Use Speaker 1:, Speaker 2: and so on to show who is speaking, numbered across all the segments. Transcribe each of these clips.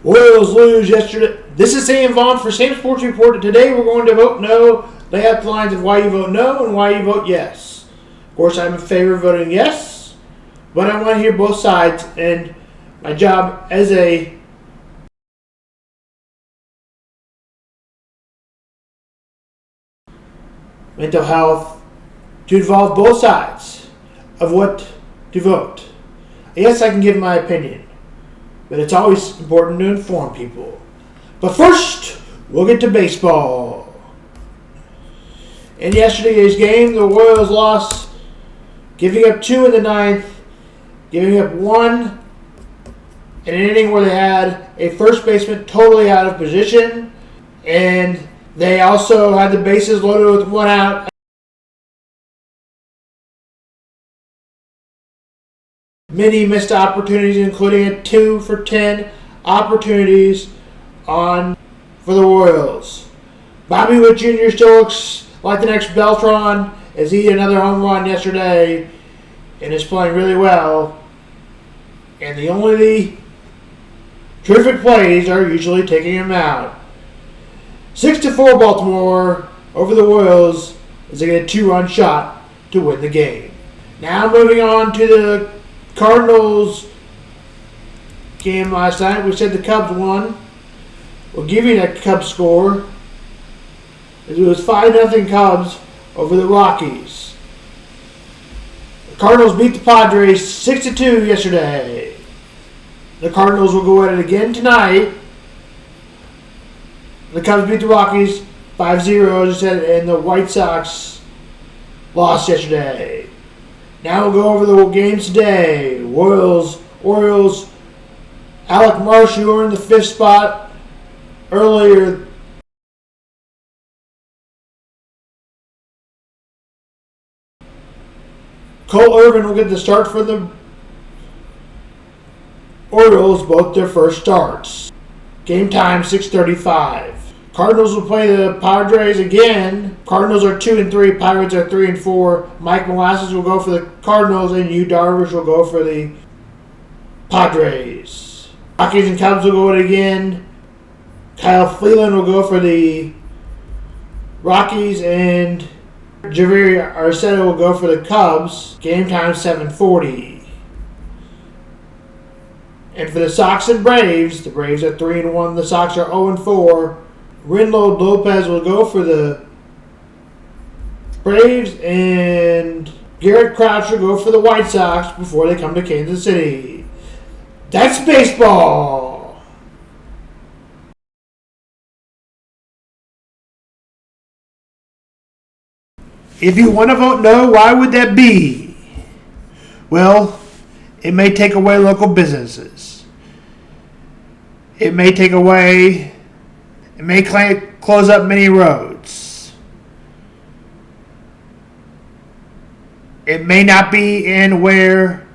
Speaker 1: Royals lose yesterday. This is Sam Vaughan for Sam Sports Report. Today we're going to vote no. Lay out the lines of why you vote no and why you vote yes. Of course, I'm in favor of voting yes, but I want to hear both sides, and my job as a mental health to involve both sides of what to vote. Yes, I can give my opinion, but it's always important to inform people. But first, we'll get to baseball. In yesterday's game, the Royals lost, giving up 2 in the 9th, giving up 1 in an inning where they had a first baseman totally out of position, and they also had the bases loaded with 1 out. Many missed opportunities, including a 2 for 10 opportunities for the Royals. Bobby Witt Jr. still looks like the next Beltron, as he hit another home run yesterday and is playing really well. And the only terrific plays are usually taking him out. 6-4 Baltimore over the Royals as they get a 2-run shot to win the game. Now moving on to the Cardinals game last night. We said the Cubs won. We'll give you that Cubs score. It was 5-0 Cubs over the Rockies. The Cardinals beat the Padres 6-2 yesterday. The Cardinals will go at it again tonight. The Cubs beat the Rockies 5-0, as I said, and the White Sox lost yesterday. Now we'll go over the games today. Royals, Orioles, off.Marsh, who earned the 5th spot earlier. Cole Irvin will get the start for the Orioles, both their first starts. Game time 6:35. Cardinals will play the Padres again. Cardinals are 2-3. Pirates are 3-4. Mike Molasses will go for the Cardinals, and Yu Darvish will go for the Padres. Rockies and Cubs will go at it again. Kyle Freeland will go for the Rockies, and Javier Arceta will go for the Cubs. Game time 7:40. And for the Sox and Braves, the Braves are 3-1. The Sox are 0-4. Rinaldo Lopez will go for the Braves, and Garrett Crouch will go for the White Sox before they come to Kansas City. That's baseball. If you want to vote no, why would that be? Well, it may take away local businesses. It may close up many roads. It may not be in where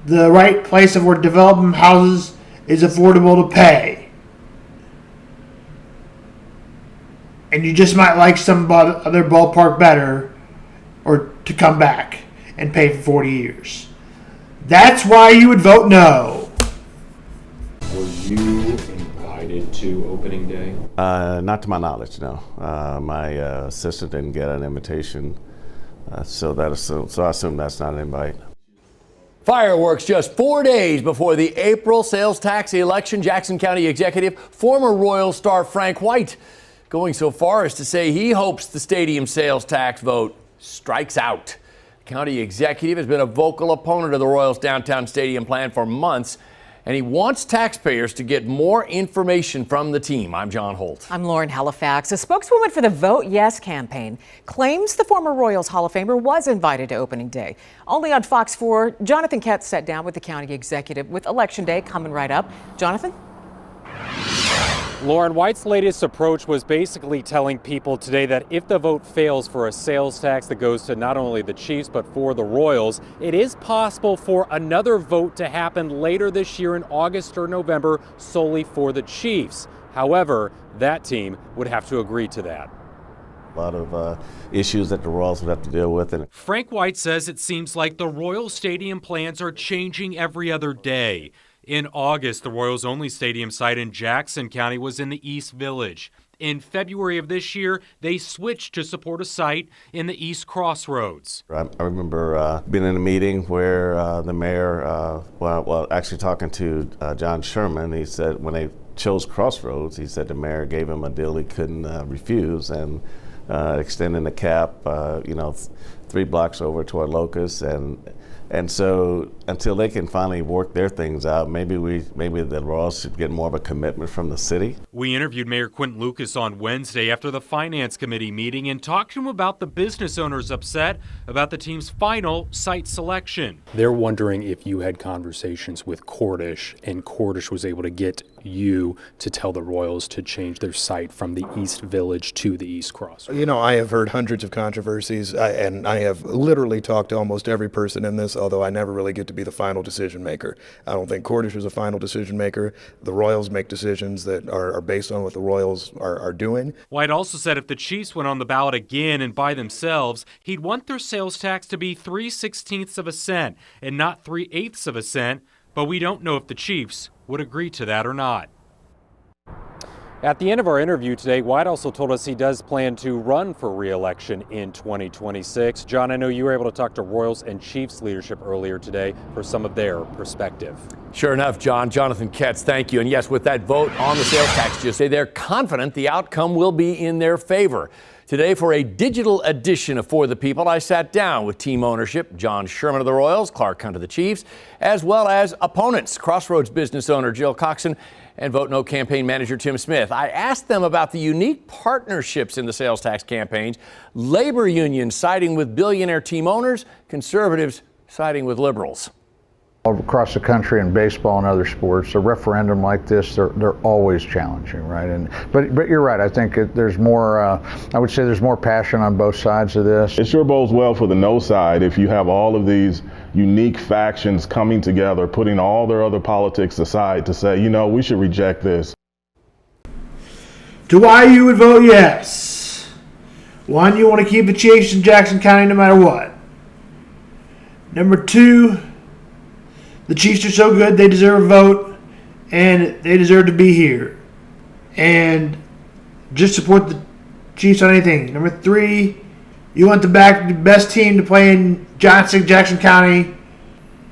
Speaker 1: the right place of where developing houses is affordable to pay. And you just might like some other ballpark better, or to come back and pay for 40 years. That's why you would vote no.
Speaker 2: Were you invited to opening day?
Speaker 3: Not to my knowledge, no. My assistant didn't get an invitation, so I assume that's not an invite.
Speaker 4: Fireworks just 4 days before the April sales tax election. Jackson County Executive, former Royals star Frank White, going so far as to say he hopes the stadium sales tax vote strikes out. The county executive has been a vocal opponent of the Royals downtown stadium plan for months, and he wants taxpayers to get more information from the team. I'm John Holt.
Speaker 5: I'm Lauren Halifax. A spokeswoman for the Vote Yes campaign claims the former Royals Hall of Famer was invited to opening day. Only on Fox 4, Jonathan Ketz sat down with the county executive with Election Day coming right up. Jonathan?
Speaker 6: Lauren, White's latest approach was basically telling people today that if the vote fails for a sales tax that goes to not only the Chiefs but for the Royals, it is possible for another vote to happen later this year in August or November solely for the Chiefs. However, that team would have to agree to that.
Speaker 3: A lot of issues that the Royals would have to deal with. And
Speaker 7: Frank White says it seems like the Royal Stadium plans are changing every other day.
Speaker 6: In August, the Royals' only stadium site in Jackson County was in the East Village. In February of this year, they switched to support a site in the East Crossroads.
Speaker 3: I remember being in a meeting where the mayor, actually talking to John Sherman, he said when they chose Crossroads, he said the mayor gave him a deal he couldn't refuse, and extending the cap, 3 blocks over toward Locust, and so until they can finally work their things out, maybe the Royals should get more of a commitment from the city.
Speaker 6: We interviewed Mayor Quentin Lucas on Wednesday after the Finance Committee meeting and talked to him about the business owners upset about the team's final site selection.
Speaker 7: They're wondering if you had conversations with Cordish and Cordish was able to get you to tell the Royals to change their site from the East Village to the East Cross.
Speaker 8: I have heard hundreds of controversies, and I have literally talked to almost every person in this, although I never really get to be the final decision maker. I don't think Cordish is a final decision maker. The Royals make decisions that are based on what the Royals are doing.
Speaker 6: White also said if the Chiefs went on the ballot again and by themselves, he'd want their sales tax to be 3/16 of a cent and not 3/8 of a cent, but we don't know if the Chiefs would agree to that or not. At the end of our interview today, White also told us he does plan to run for re-election in 2026. John, I know you were able to talk to Royals and Chiefs leadership earlier today for some of their perspective.
Speaker 4: Sure enough, John. Jonathan Ketz, thank you. And yes, with that vote on the sales tax, just say they're confident the outcome will be in their favor. Today, for a digital edition of For the People, I sat down with team ownership, John Sherman of the Royals, Clark Hunt of the Chiefs, as well as opponents, Crossroads business owner Jill Coxon and Vote No campaign manager Tim Smith. I asked them about the unique partnerships in the sales tax campaigns, labor unions siding with billionaire team owners, conservatives siding with liberals.
Speaker 9: Across the country in baseball and other sports, a referendum like this, they're always challenging, right? But you're right. I think there's more. I would say there's more passion on both sides of this.
Speaker 10: It sure bodes well for the no side if you have all of these unique factions coming together, putting all their other politics aside to say, we should reject this.
Speaker 1: To why you would vote yes. 1, you want to keep the Chiefs in Jackson County no matter what. Number 2. The Chiefs are so good, they deserve a vote, and they deserve to be here. And just support the Chiefs on anything. Number 3, you want the best team to play in Jackson County.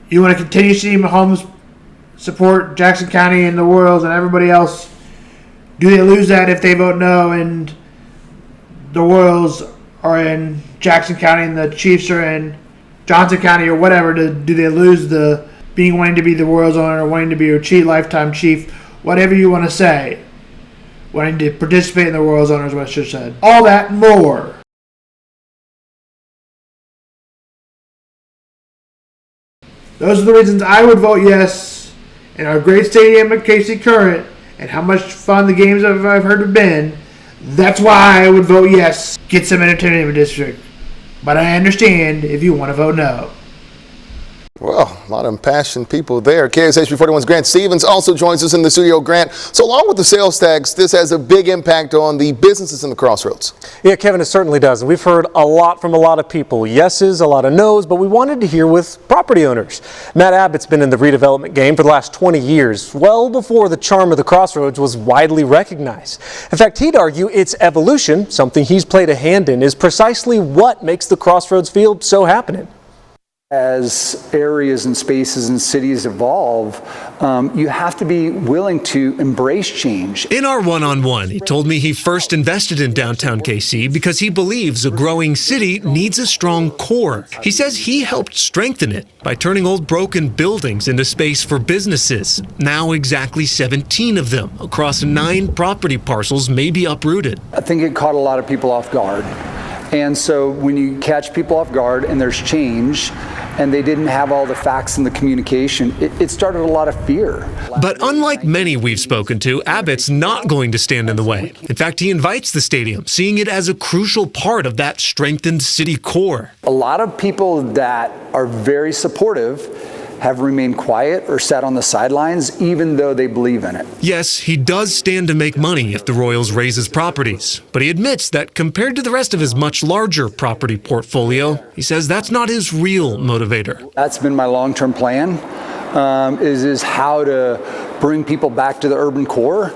Speaker 1: You want to continue seeing Mahomes support Jackson County and the Royals and everybody else. Do they lose that if they vote no and the Royals are in Jackson County and the Chiefs are in Johnson County or whatever? Do they lose the wanting to be the Royals owner or wanting to be a lifetime Chief, whatever you want to say, wanting to participate in the Royals owner is what I should have said. All that and more. Those are the reasons I would vote yes, and our great stadium at KC Current, and how much fun the games I've heard have been. That's why I would vote yes. Get some entertainment district. But I understand if you want to vote no.
Speaker 8: Well, a lot of impassioned people there. KSH 41's Grant Stevens also joins us in the studio. Grant, so along with the sales tax, this has a big impact on the businesses in the Crossroads.
Speaker 11: Yeah, Kevin, it certainly does. We've heard a lot from a lot of people. Yeses, a lot of no's, but we wanted to hear with property owners. Matt Abbott's been in the redevelopment game for the last 20 years, well before the charm of the Crossroads was widely recognized. In fact, he'd argue its evolution, something he's played a hand in, is precisely what makes the Crossroads feel so happening.
Speaker 12: As areas and spaces and cities evolve, you have to be willing to embrace change.
Speaker 13: In our one-on-one, he told me he first invested in downtown KC because he believes a growing city needs a strong core. He says he helped strengthen it by turning old broken buildings into space for businesses. Now exactly 17 of them across 9 property parcels may be uprooted.
Speaker 12: I think it caught a lot of people off guard. And so when you catch people off guard and there's change and they didn't have all the facts and the communication, it started a lot of fear.
Speaker 13: But unlike many we've spoken to, Abbott's not going to stand in the way. In fact, he invites the stadium, seeing it as a crucial part of that strengthened city core.
Speaker 12: A lot of people that are very supportive have remained quiet or sat on the sidelines, even though they believe in it.
Speaker 13: Yes, he does stand to make money if the Royals raise his properties, but he admits that compared to the rest of his much larger property portfolio, he says that's not his real motivator.
Speaker 12: That's been my long-term plan. is how to bring people back to the urban core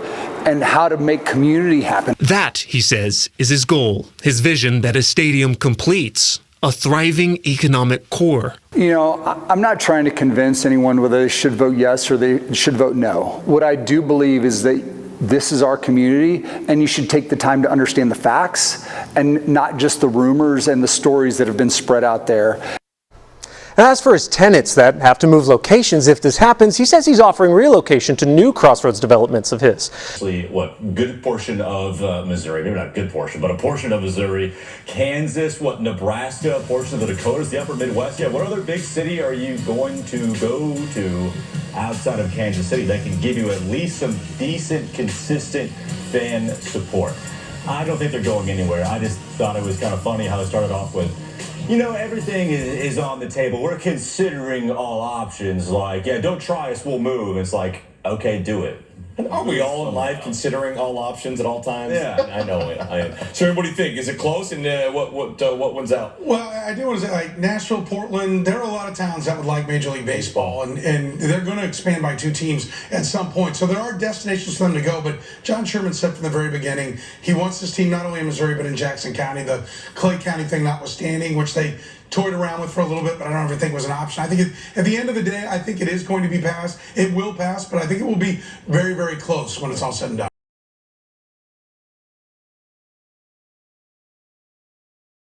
Speaker 12: and how to make community happen.
Speaker 13: That, he says, is his goal, his vision that his stadium completes. A thriving economic core.
Speaker 12: You know, I'm not trying to convince anyone whether they should vote yes or they should vote no. What I do believe is that this is our community, and you should take the time to understand the facts and not just the rumors and the stories that have been spread out there.
Speaker 11: And as for his tenants that have to move locations if this happens, he says he's offering relocation to new Crossroads developments of his.
Speaker 14: Good portion of Missouri, maybe not a good portion, but a portion of Missouri, Kansas, Nebraska, a portion of the Dakotas, the upper Midwest. Yeah, what other big city are you going to go to outside of Kansas City that can give you at least some decent, consistent fan support? I don't think they're going anywhere. I just thought it was kind of funny how it started off with, you know, everything is on the table. We're considering all options. Like, yeah, don't try us, we'll move. It's like, okay, do it.
Speaker 15: Aren't we all in life considering all options at all times?
Speaker 14: Yeah, I know it. I am.
Speaker 15: So, what do you think? Is it close? And what wins out?
Speaker 16: Well, I do want to say, like Nashville, Portland, there are a lot of towns that would like Major League Baseball, and they're going to expand by 2 teams at some point. So there are destinations for them to go. But John Sherman said from the very beginning he wants this team not only in Missouri but in Jackson County. The Clay County thing notwithstanding, which they toyed around with for a little bit, but I don't ever think it was an option. I think at the end of the day, I think it is going to be passed. It will pass, but I think it will be very, very close when it's all said and done.